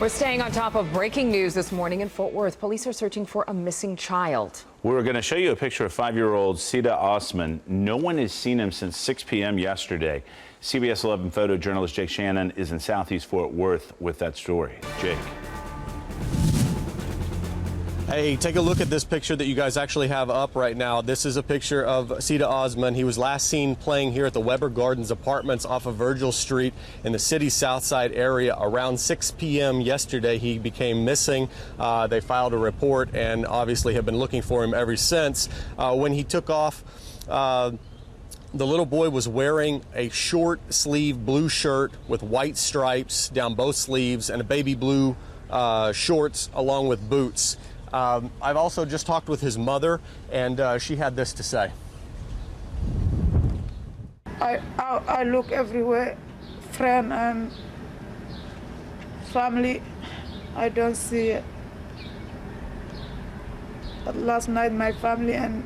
We're staying on top of breaking news this morning in Fort Worth. Police are searching for a missing child. We're going to show you a picture of 5-year-old sidii Osman. No one has seen him since 6 p.m. yesterday. CBS 11 photojournalist Jake Shannon is in Southeast Fort Worth with that story. Jake. Hey, take a look at this picture that you guys actually have up right now. This is a picture of sidii Osman. He was last seen playing here at the Weber Gardens Apartments off of Virgil Street in the city's South Side area. Around 6 p.m. yesterday, he became missing. They filed a report and obviously have been looking for him ever since. When he took off, the little boy was wearing a short sleeve blue shirt with white stripes down both sleeves and a baby blue shorts along with boots. I've also just talked with his mother, and she had this to say. I look everywhere, friend and family, I don't see it. But last night my family and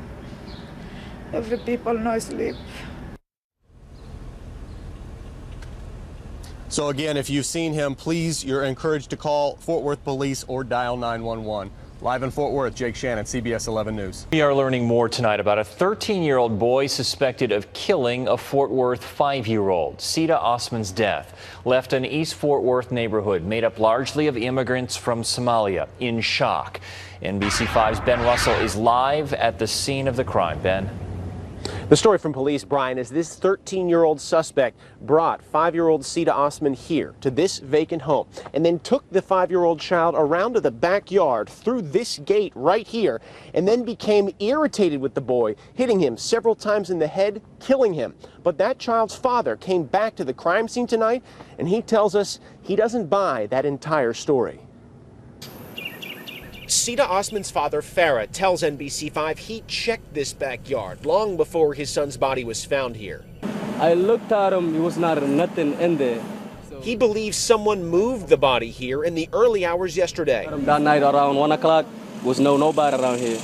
every people no sleep. So again, if you've seen him, please, you're encouraged to call Fort Worth Police or dial 911. Live in Fort Worth, Jake Shannon, CBS 11 News. We are learning more tonight about a 13-year-old boy suspected of killing a Fort Worth 5-year-old. Sidii Osman's death left an East Fort Worth neighborhood made up largely of immigrants from Somalia in shock. NBC5's Ben Russell is live at the scene of the crime. Ben. The story from police, Brian, is this 13-year-old suspect brought 5-year-old sidii Osman here to this vacant home and then took the 5-year-old child around to the backyard through this gate right here and then became irritated with the boy, hitting him several times in the head, killing him. But that child's father came back to the crime scene tonight and he tells us he doesn't buy that entire story. Sidii Osman's father, Farah, tells NBC5 he checked this backyard long before his son's body was found here. I looked at him, there was nothing in there. He believes someone moved the body here in the early hours yesterday. That night around 1 o'clock, was nobody around here.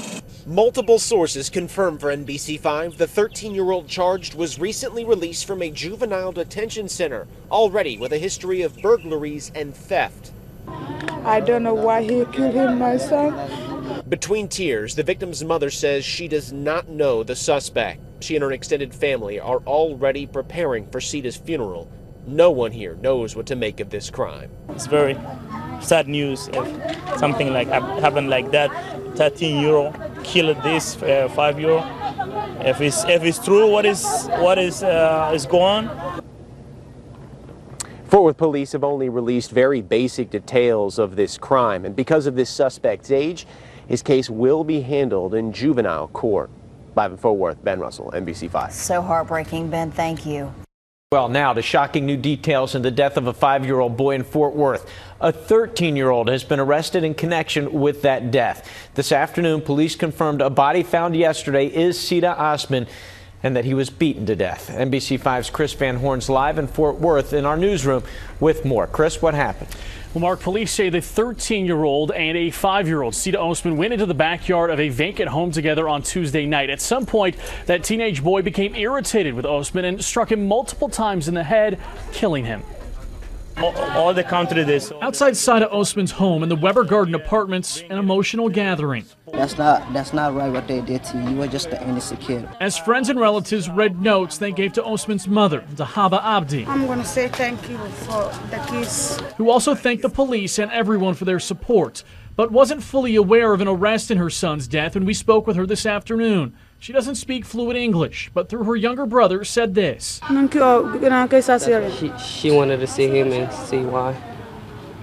Multiple sources confirm for NBC5 the 13-year-old charged was recently released from a juvenile detention center, already with a history of burglaries and theft. I don't know why he killed him, my son. Between tears, the victim's mother says she does not know the suspect. She and her extended family are already preparing for Sidii's funeral. No one here knows what to make of this crime. It's very sad news if something like happened like that. 13-year-old killed this 5-year-old. If it's true, what is going on? Fort Worth police have only released very basic details of this crime, and because of this suspect's age, his case will be handled in juvenile court. Live in Fort Worth, Ben Russell, NBC5. So heartbreaking, Ben. Thank you. Well, now to shocking new details in the death of a 5-year-old boy in Fort Worth. A 13-year-old has been arrested in connection with that death. This afternoon, police confirmed a body found yesterday is sidii Osman, and that he was beaten to death. NBC5's Chris Van Horn's live in Fort Worth in our newsroom with more. Chris, what happened? Well, Mark, police say the 13-year-old and a 5-year-old sidii Osman went into the backyard of a vacant home together on Tuesday night. At some point, that teenage boy became irritated with Osman and struck him multiple times in the head, killing him. All the country this. Outside sidii Osman's home in the Weber Garden Apartments, an emotional gathering. That's not right what they did to you. You were just an innocent kid. As friends and relatives read notes they gave to Osman's mother, Zahaba Abdi. I'm going to say thank you for the kids. Who also thanked the police and everyone for their support, but wasn't fully aware of an arrest in her son's death when we spoke with her this afternoon. She doesn't speak fluent English, but through her younger brother said this. She wanted to see him and see why.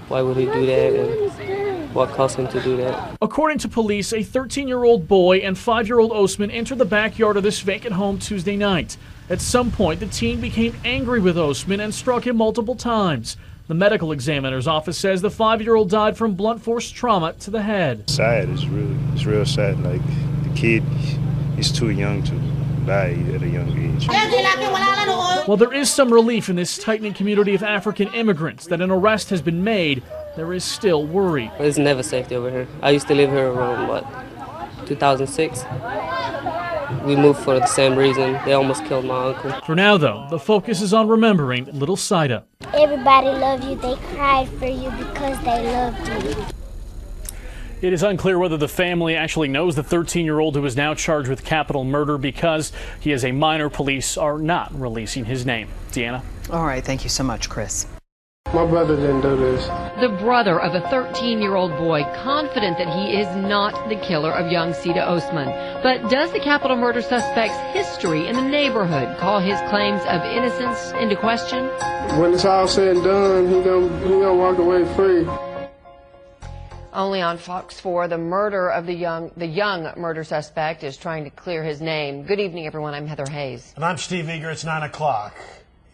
Why would he do that and what caused him to do that? According to police, a 13-year-old boy and 5-year-old Osman entered the backyard of this vacant home Tuesday night. At some point, the teen became angry with Osman and struck him multiple times. The medical examiner's office says the 5-year-old died from blunt force trauma to the head. Sad. It's real sad. Like the kid, he's too young to die at a young age. While there is some relief in this tight-knit community of African immigrants that an arrest has been made, there is still worry. It's never safety over here. I used to live here around, 2006? We moved for the same reason. They almost killed my uncle. For now, though, the focus is on remembering little Sida. Everybody loved you. They cried for you because they loved you. It is unclear whether the family actually knows the 13-year-old who is now charged with capital murder because he is a minor. Police are not releasing his name. Deanna? All right, thank you so much, Chris. My brother didn't do this. The brother of a 13-year-old boy confident that he is not the killer of young Sida Osman. But does the capital murder suspect's history in the neighborhood call his claims of innocence into question? When it's all said and done, he gonna walk away free. Only on Fox 4, the murder of the young murder suspect is trying to clear his name. Good evening, everyone. I'm Heather Hayes. And I'm Steve Eager. It's 9 o'clock.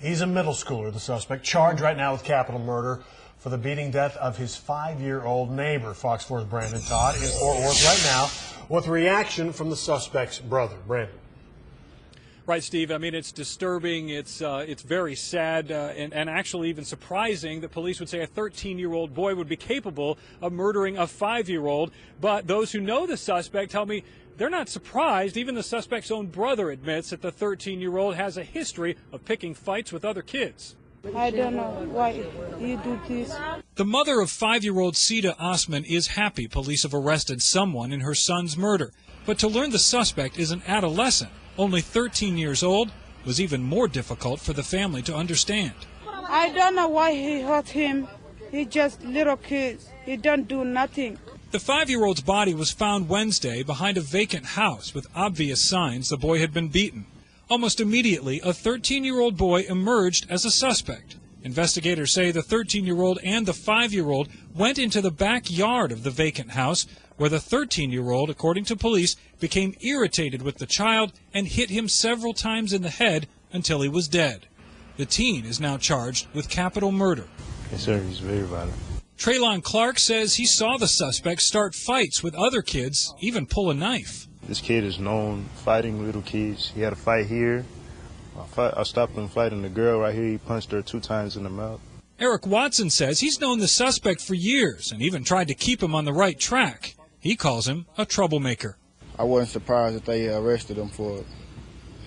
He's a middle schooler, the suspect, charged right now with capital murder for the beating death of his 5-year-old neighbor. Fox 4's Brandon Todd in Fort Worth right now with reaction from the suspect's brother. Brandon. Right, Steve. I mean, it's disturbing. It's very sad and actually even surprising that police would say a 13-year-old boy would be capable of murdering a 5-year-old. But those who know the suspect tell me they're not surprised. Even the suspect's own brother admits that the 13-year-old has a history of picking fights with other kids. I don't know why you do this. The mother of 5-year-old Sida Osman is happy police have arrested someone in her son's murder. But to learn the suspect is an adolescent, only 13 years old, was even more difficult for the family to understand. I don't know why he hurt him. He just little kids. He don't do nothing. The 5-year-old's body was found Wednesday behind a vacant house with obvious signs the boy had been beaten. Almost immediately, a 13-year-old boy emerged as a suspect. Investigators say the 13-year-old and the 5-year-old went into the backyard of the vacant house, where the 13-year-old, according to police, became irritated with the child and hit him several times in the head until he was dead. The teen is now charged with capital murder. Yes, sir. He's very violent. Traylon Clark says he saw the suspect start fights with other kids, even pull a knife. This kid is known fighting little kids. He had a fight here. I stopped him fighting the girl right here. He punched her 2 times in the mouth. Eric Watson says he's known the suspect for years and even tried to keep him on the right track. He calls him a troublemaker. I wasn't surprised that they arrested him for it.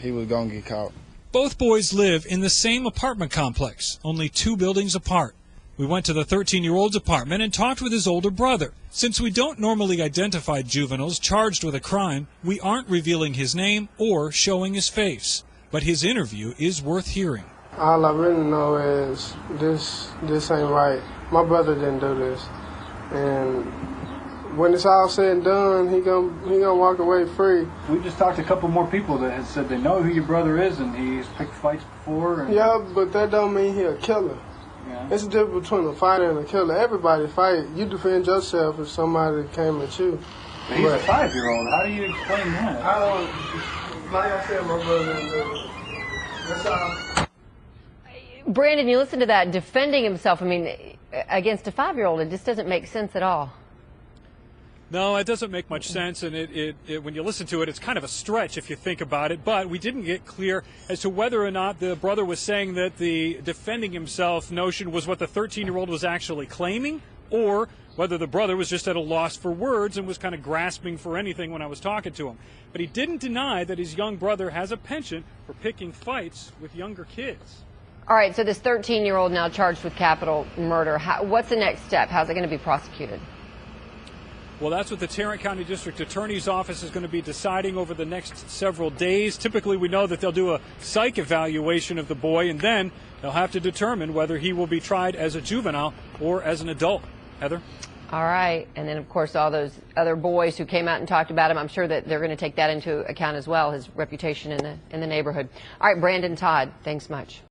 He was going to get caught. Both boys live in the same apartment complex, only 2 buildings apart. We went to the 13-year-old's apartment and talked with his older brother. Since we don't normally identify juveniles charged with a crime, we aren't revealing his name or showing his face. But his interview is worth hearing. All I really know is this ain't right. My brother didn't do this. And when it's all said and done, he gonna walk away free. We just talked to a couple more people that had said they know who your brother is and he's picked fights before. And... Yeah, but that don't mean he a killer. Yeah. It's a difference between a fighter and a killer. Everybody fight. You defend yourself if somebody came at you. But he's a 5-year-old. How do you explain that? I don't. Like I said, my brother didn't do it. That's all. Brandon, you listen to that, defending himself, I mean, against a 5-year-old, it just doesn't make sense at all. No, it doesn't make much sense, and when you listen to it, it's kind of a stretch if you think about it. But we didn't get clear as to whether or not the brother was saying that the defending himself notion was what the 13-year-old was actually claiming, or whether the brother was just at a loss for words and was kind of grasping for anything when I was talking to him. But he didn't deny that his young brother has a penchant for picking fights with younger kids. All right, so this 13-year-old now charged with capital murder. What's the next step? How's it going to be prosecuted? Well, that's what the Tarrant County District Attorney's Office is going to be deciding over the next several days. Typically, we know that they'll do a psych evaluation of the boy, and then they'll have to determine whether he will be tried as a juvenile or as an adult. Heather? All right. And then, of course, all those other boys who came out and talked about him, I'm sure that they're going to take that into account as well, his reputation in the neighborhood. All right, Brandon Todd, thanks much.